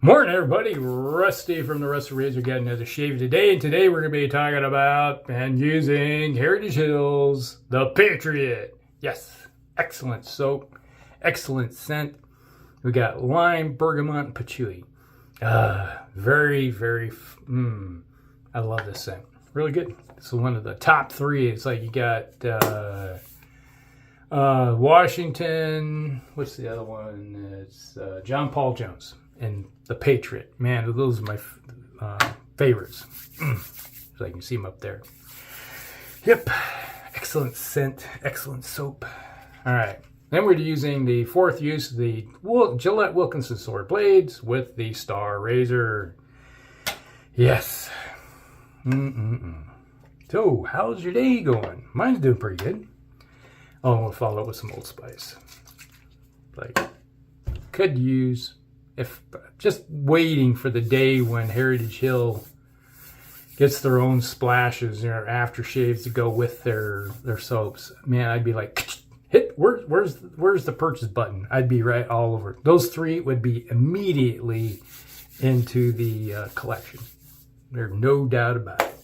Morning, everybody. Rusty from the Rusty Razor got another shave today, and today we're going to be talking about and using Heritage Hills, the Patriot. Yes, excellent soap, excellent scent. We got lime, bergamot, and patchouli. Very, I love this scent. Really good. It's one of the top three. It's like you got Washington. What's the other one? It's John Paul Jones and the Patriot. Man, those are my favorites. So I can see them up there. Yep. Excellent scent. Excellent soap. All right. Then we're using the fourth use, the Gillette Wilkinson sword blades with the Star Razor. Yes. So, how's your day going? Mine's doing pretty good. Oh, we'll follow up with some Old Spice. Like, could use, if just waiting for the day when Heritage Hill gets their own splashes, you know, aftershaves to go with their soaps. Man, I'd be like, where's the purchase button? I'd be right all over it. Those three would be immediately into the collection. There's no doubt about it.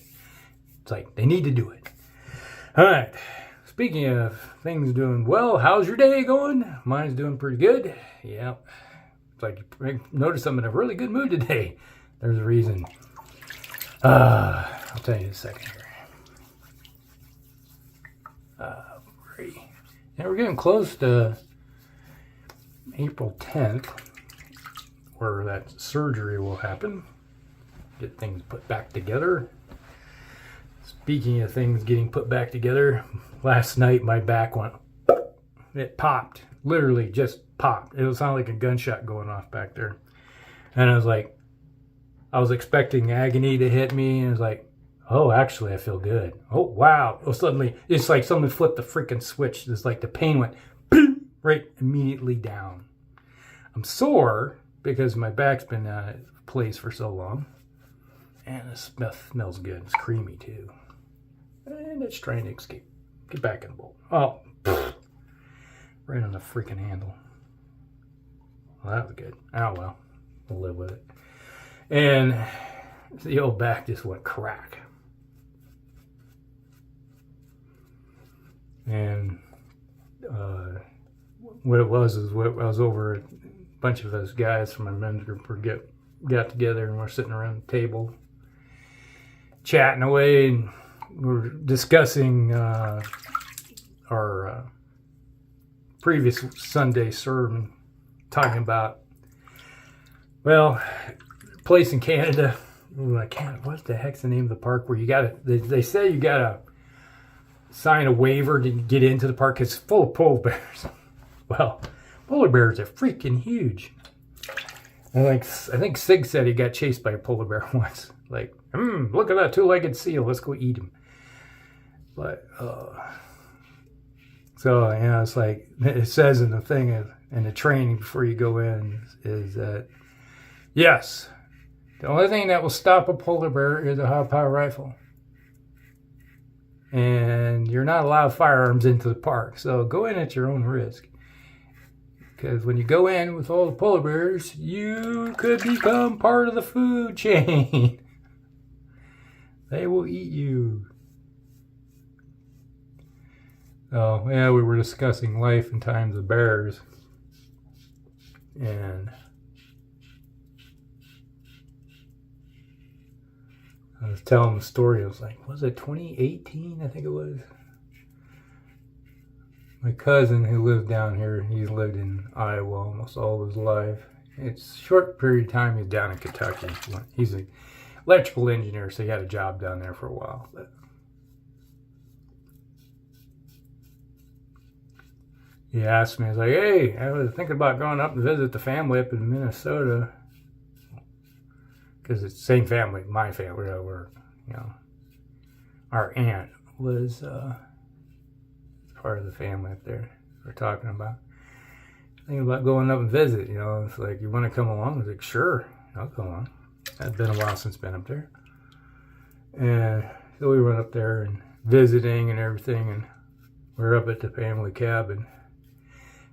It's like they need to do it. All right. Speaking of things doing well, how's your day going? Mine's doing pretty good. Yeah. It's like you notice I'm in a really good mood today. There's a reason. I'll tell you in a second here. And we're getting close to April 10th, where that surgery will happen. Get things put back together. Speaking of things getting put back together, last night my back went, it popped. Literally just popped. It sounded like a gunshot going off back there. And I was like, I was expecting agony to hit me, and I was like, oh, actually I feel good. Oh, wow. Oh, suddenly, it's like someone flipped the freaking switch. It's like the pain went right immediately down. I'm sore because my back's been out of place for so long. And the smells good. It's creamy too. And it's trying to escape. Get back in the bowl. Oh, right on the freaking handle. Well, that was good. Oh, well. We'll live with it. And the old back just went crack. And what it was is I was over, a bunch of us guys from my men's group got together, and we're sitting around the table chatting away, and we're discussing our previous Sunday sermon, talking about, well, place in Canada. Like, what the heck's the name of the park where you gotta, they say you gotta sign a waiver to get into the park. It's full of polar bears. Well, polar bears are freaking huge. And like, I think Sig said he got chased by a polar bear once. Like, look at that two-legged seal. Let's go eat him. But, so, you know, it's like, it says in the thing, in the training before you go in, is that, yes, the only thing that will stop a polar bear is a high-power rifle. And you're not allowed firearms into the park. So go in at your own risk. Because when you go in with all the polar bears, you could become part of the food chain. They will eat you. So, yeah, we were discussing life and times of bears. And I was telling the story. I was like, was it 2018? I think it was. My cousin who lives down here, he's lived in Iowa almost all of his life. It's a short period of time he's down in Kentucky. He's an electrical engineer, so he had a job down there for a while. But he asked me, he's like, hey, I was thinking about going up and visit the family up in Minnesota. Because it's the same family, my family, we're, you know, our aunt was part of the family up there we're talking about. Thinking about going up and visit, you know. It's like, you want to come along? I was like, sure, I'll come along. It's been a while since I've been up there. And so we went up there and visiting and everything, and we're up at the family cabin.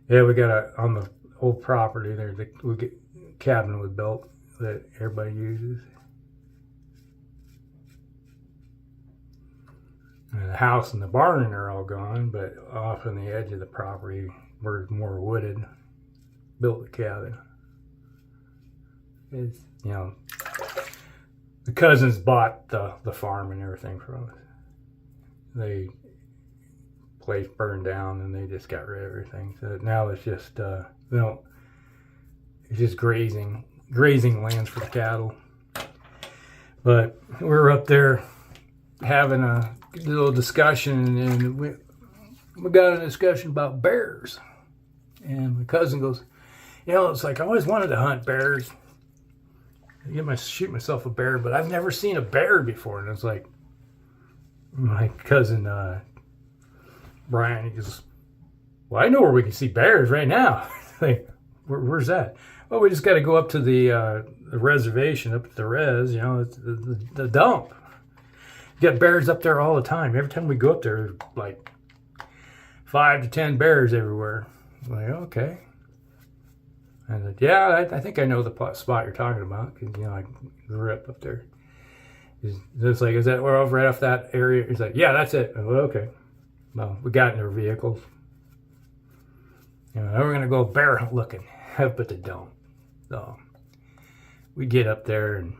Yeah, we got on the old property there, the cabin was built that everybody uses. And the house and the barn are all gone, but off on the edge of the property where it's more wooded, built the cabin. It's, you know, the cousins bought the farm and everything from us. The place burned down and they just got rid of everything. So now it's just it's just grazing lands for the cattle. But we were up there having a little discussion, and we got a discussion about bears. And my cousin goes, you know, it's like I always wanted to hunt bears. Shoot myself a bear, but I've never seen a bear before. And it's like, my cousin Brian, he goes, well, I know where we can see bears right now. Like, where's that? Well, we just got to go up to the reservation, up at the res, you know, it's the dump. You got bears up there all the time. Every time we go up there, there's like 5 to 10 bears everywhere. I'm like, okay. And I said, yeah, I think I know the spot you're talking about, because, you know, I grew up there. It's like, is that we're over right off that area? He's like, yeah, that's it. I went, okay. Well, we got in our vehicles. You know, we're going to go bear hunt looking up at the dump. So we get up there and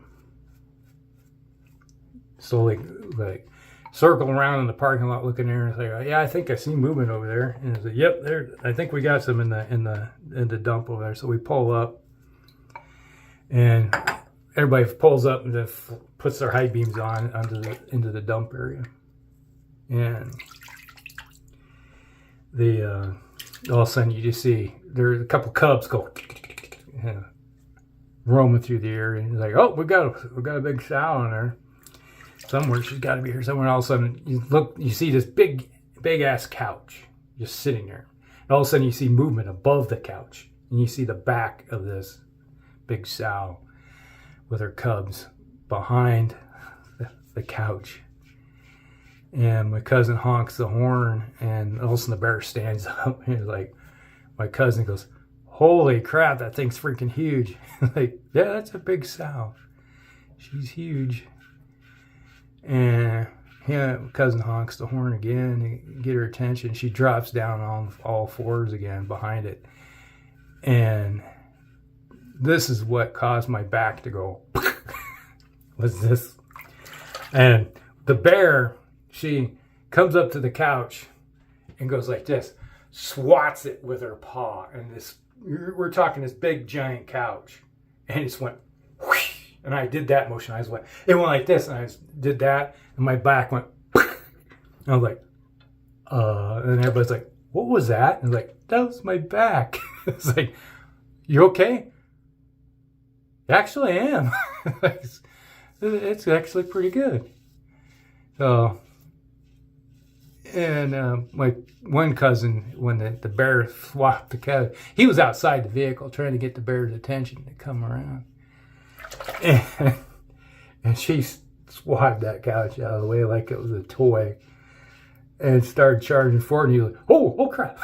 slowly like circle around in the parking lot looking there, and it's like, yeah, I think I see movement over there. And it's like, yep, there. I think we got some in the dump over there. So we pull up, and everybody pulls up and then puts their high beams on into the dump area, and all of a sudden you just see there's a couple cubs go roaming through the area, and he's like, oh, we got a big sow in there somewhere. She's got to be here somewhere. And all of a sudden you see this big ass couch just sitting there, and all of a sudden you see movement above the couch, and you see the back of this big sow with her cubs behind the couch. And my cousin honks the horn, and all of a sudden the bear stands up, and he's like, my cousin goes, holy crap, that thing's freaking huge. Like, yeah, that's a big sow. She's huge. And yeah, my cousin honks the horn again to get her attention. She drops down on all fours again behind it. And this is what caused my back to go, was this. And the bear, she comes up to the couch and goes like this, swats it with her paw, and we're talking this big giant couch, and it just went whoosh, and I did that motion. It went like this, and I did that, and my back went and I was like, and everybody's like, what was that? And I was like, that was my back. It's like, you okay? Actually I am. It's actually pretty good. So, and my one cousin, when the bear swapped the couch, he was outside the vehicle trying to get the bear's attention to come around. And she swatted that couch out of the way like it was a toy and started charging forward. And he was like, oh crap.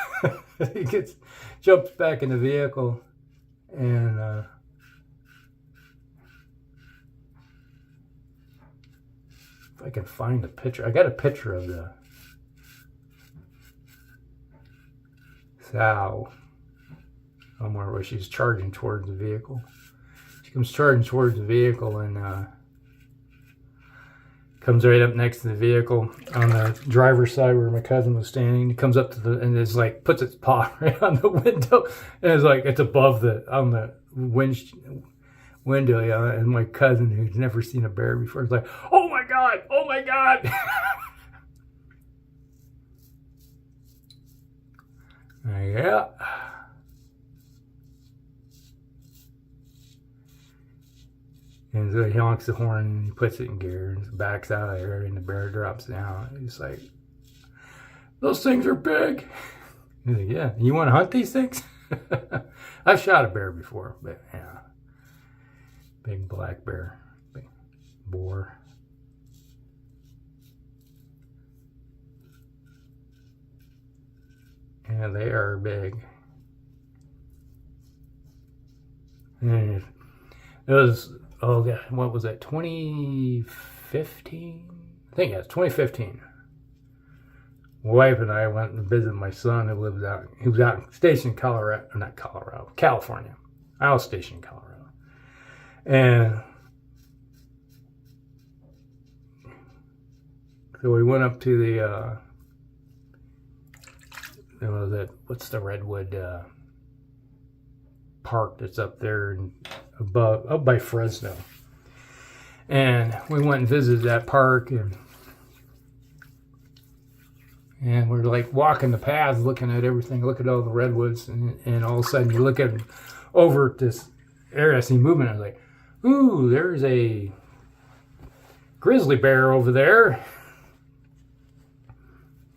He jumps back in the vehicle, and if I can find a picture. I got a picture of the sow somewhere where she's charging towards the vehicle. She comes charging towards the vehicle, and comes right up next to the vehicle on the driver's side where my cousin was standing. It comes up to and it's like, puts its paw right on the window, and it's like, it's above on the window, yeah. And my cousin, who's never seen a bear before, is like, oh my god, oh my god. Yeah. And so he honks the horn, and he puts it in gear, and backs out of there, and the bear drops down. He's like, those things are big. He's like, yeah, you want to hunt these things? I've shot a bear before, but yeah. Big black bear, big boar. Yeah, they are big. And It was, oh God, what was that, 2015? I think it's 2015. My wife and I went and visited my son who lives out, he was out stationed in Colorado, not Colorado, California. I was stationed in Colorado. And so we went up to the, what's the Redwood park that's up there and above, up by Fresno. And we went and visited that park, and we're like walking the paths, looking at everything, look at all the redwoods, and all of a sudden you look at over at this area, I see movement. I was like, ooh, there's a grizzly bear over there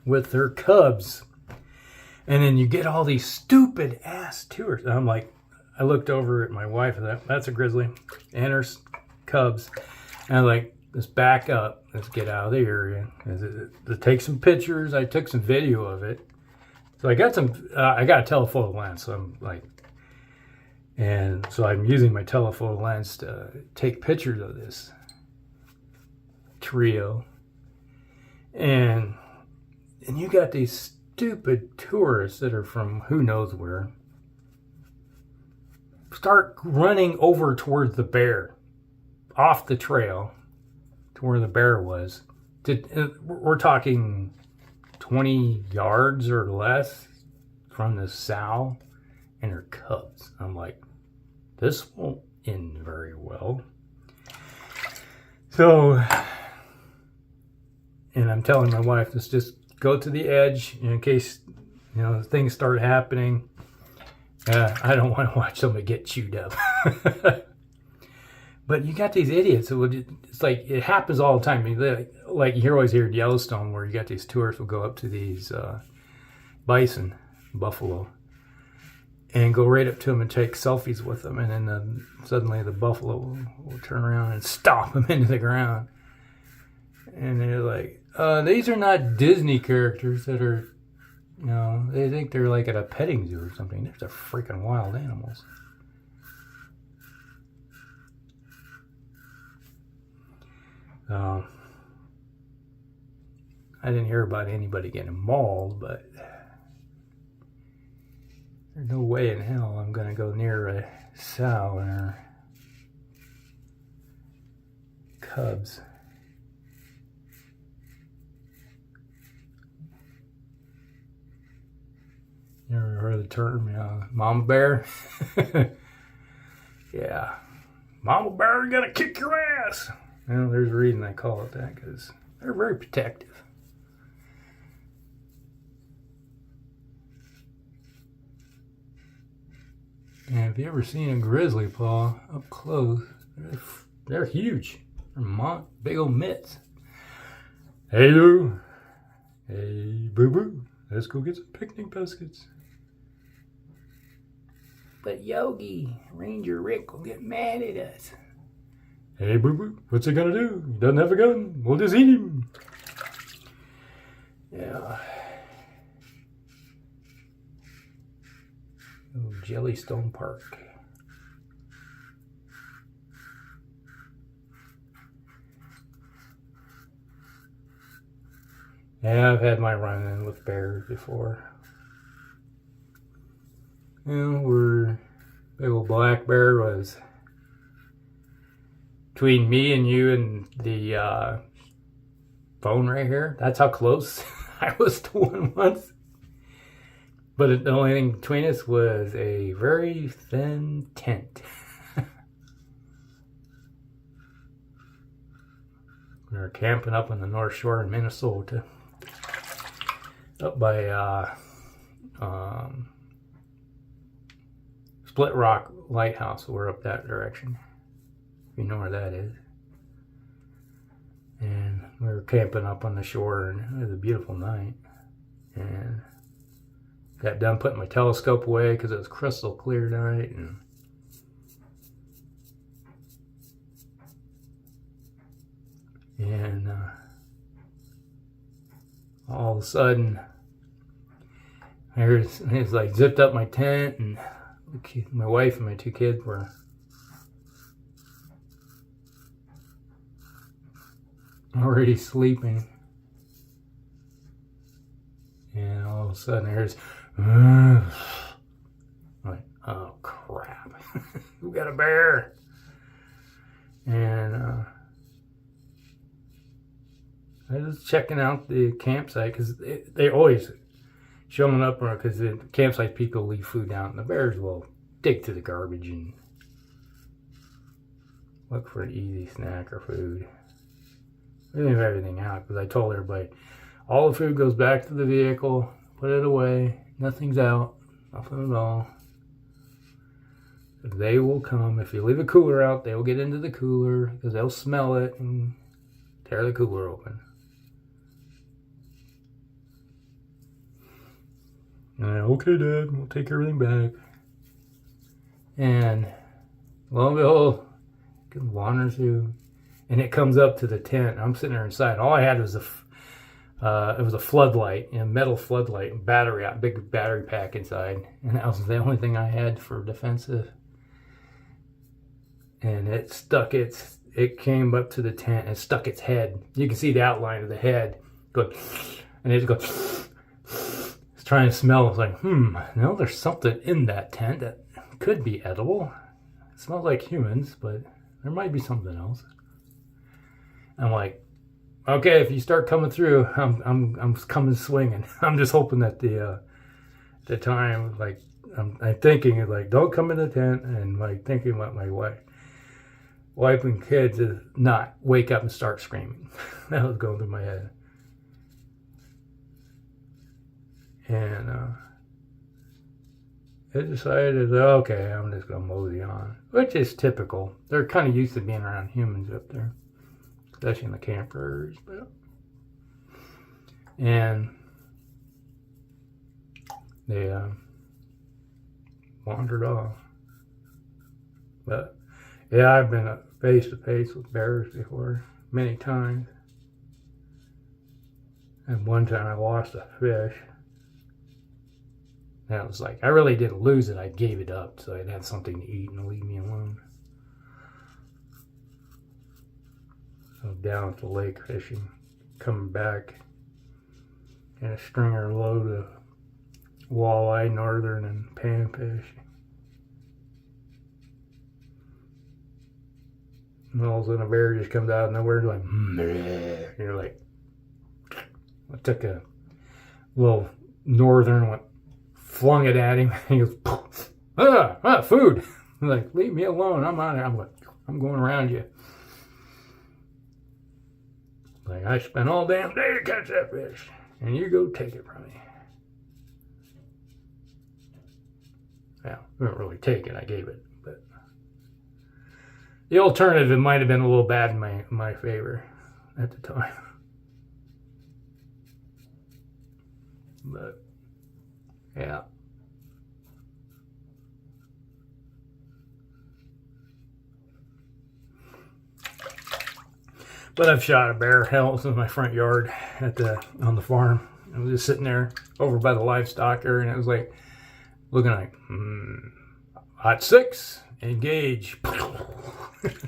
with her cubs. And then you get all these stupid ass tours. And I'm like, I looked over at my wife, and that's a grizzly and her cubs. And I'm like, let's back up. Let's get out of the area. Let's take some pictures. I took some video of it. So I got I got a telephoto lens. So I'm like, and so I'm using my telephoto lens to take pictures of this trio. And you got these stupid tourists that are from who knows where start running over towards the bear, off the trail to where the bear was. We're talking 20 yards or less from the sow and her cubs. I'm like, this won't end very well. So, and I'm telling my wife, let's just go to the edge in case, things start happening. I don't want to watch somebody get chewed up. But you got these idiots. It's like, it happens all the time. Like you always hear in Yellowstone where you got these tourists will go up to these bison, buffalo, and go right up to them and take selfies with them. And then suddenly the buffalo will turn around and stomp them into the ground. And they're like, these are not Disney characters that are, they think they're like at a petting zoo or something. They're freaking wild animals. I didn't hear about anybody getting mauled, but there's no way in hell I'm going to go near a sow and her cubs. You ever heard the term, mama bear? Yeah. Mama bear gonna kick your ass. Well, there's a reason they call it that, because they're very protective. And have you ever seen a grizzly paw up close? They're huge. They're big old mitts. Hey, Lou. Hey, boo-boo. Let's go get some picnic baskets. But Yogi, Ranger Rick will get mad at us. Hey, boo-boo, what's he gonna do? He doesn't have a gun. We'll just eat him. Yeah. Oh, Jellystone Park. Yeah, I've had my run-in with bears before. Big old black bear was between me and you and the phone right here. That's how close I was to one once. But the only thing between us was a very thin tent. We were camping up on the North Shore in Minnesota. Up by Split Rock Lighthouse. We're up that direction, if you know where that is. And we were camping up on the shore, and it was a beautiful night. And got done putting my telescope away because it was crystal clear night. And all of a sudden, it's like zipped up my tent, and my wife and my two kids were already sleeping. And all of a sudden there's like, oh crap. We got a bear. And I was checking out the campsite because they always showing up because the campsite people leave food down and the bears will dig through the garbage and look for an easy snack or food. We leave everything out because I told everybody all the food goes back to the vehicle, put it away, nothing's out, nothing at all. They will come. If you leave a cooler out, they will get into the cooler because they'll smell it and tear the cooler open. Okay, Dad, we'll take everything back. And lo and behold, it wanders through, and it comes up to the tent. I'm sitting there inside. All I had was it was a floodlight, a metal floodlight, battery out, big battery pack inside, and that was the only thing I had for defensive. And it stuck it came up to the tent and stuck its head. You can see the outline of the head going, and it goes. Trying to smell. It's like, no, there's something in that tent that could be edible. It smells like humans, but there might be something else. I'm like, okay, if you start coming through, I'm coming swinging. I'm just hoping that the time, like, I'm thinking like, don't come in the tent, and like thinking about my wife and kids is not wake up and start screaming. That was going through my head. And I decided, okay, I'm just going to mosey on, which is typical. They're kind of used to being around humans up there, especially in the campers. And they wandered off. But yeah, I've been face to face with bears before, many times. And one time I lost a fish. And I was like, I really didn't lose it. I gave it up so I'd have something to eat and leave me alone. I was down at the lake fishing, coming back in a stringer load of walleye, northern, and panfish. And all of a sudden a bear just comes out of nowhere, like, and you're like, I took a little northern, went, flung it at him, and he goes, food. I'm like, leave me alone. I'm out here. I'm going around you. Like, I spent all damn day to catch that fish, and you go take it from me. Yeah, I didn't really take it. I gave it, but the alternative, it might have been a little bad in my favor at the time. But yeah. But I've shot a bear. Hell, it's in my front yard on the farm. I was just sitting there over by the livestock area, and it was like looking like hot 6, engage.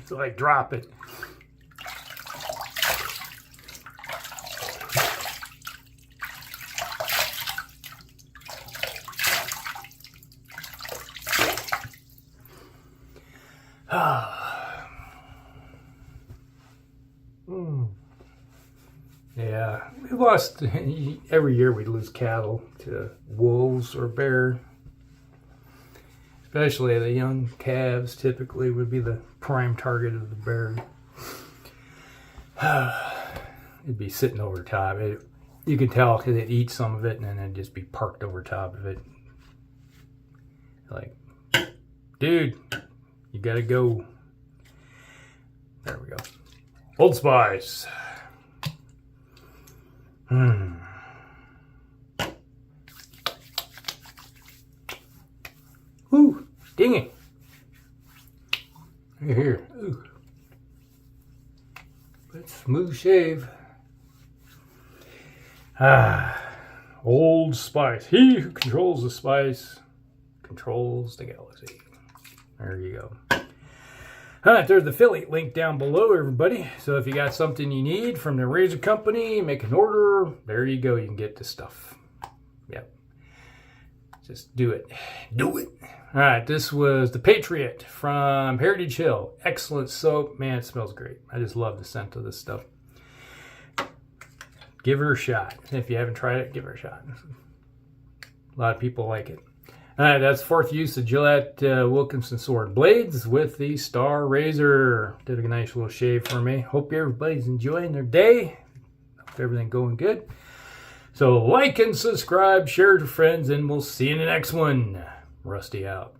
So I drop it. Yeah, we lost, every year we'd lose cattle to wolves or bear. Especially the young calves typically would be the prime target of the bear. It'd be sitting over top. You could tell because it'd eat some of it and then it'd just be parked over top of it. Like, dude, you gotta go. There we go. Old Spice. Ooh, stinging. Right here. Ooh. But smooth shave. Old Spice. He who controls the spice controls the galaxy. There you go. All right, there's the affiliate link down below, everybody. So if you got something you need from the razor company, make an order. There you go. You can get this stuff. Yep. Just do it. Do it. All right, this was the Patriot from Heritage Hill. Excellent soap. Man, it smells great. I just love the scent of this stuff. Give her a shot. If you haven't tried it, give her a shot. A lot of people like it. All right, that's fourth use of Gillette Wilkinson sword blades with the Star Razor. Did a nice little shave for me. Hope everybody's enjoying their day. Hope everything going good. So like and subscribe, share it with friends, and we'll see you in the next one. Rusty out.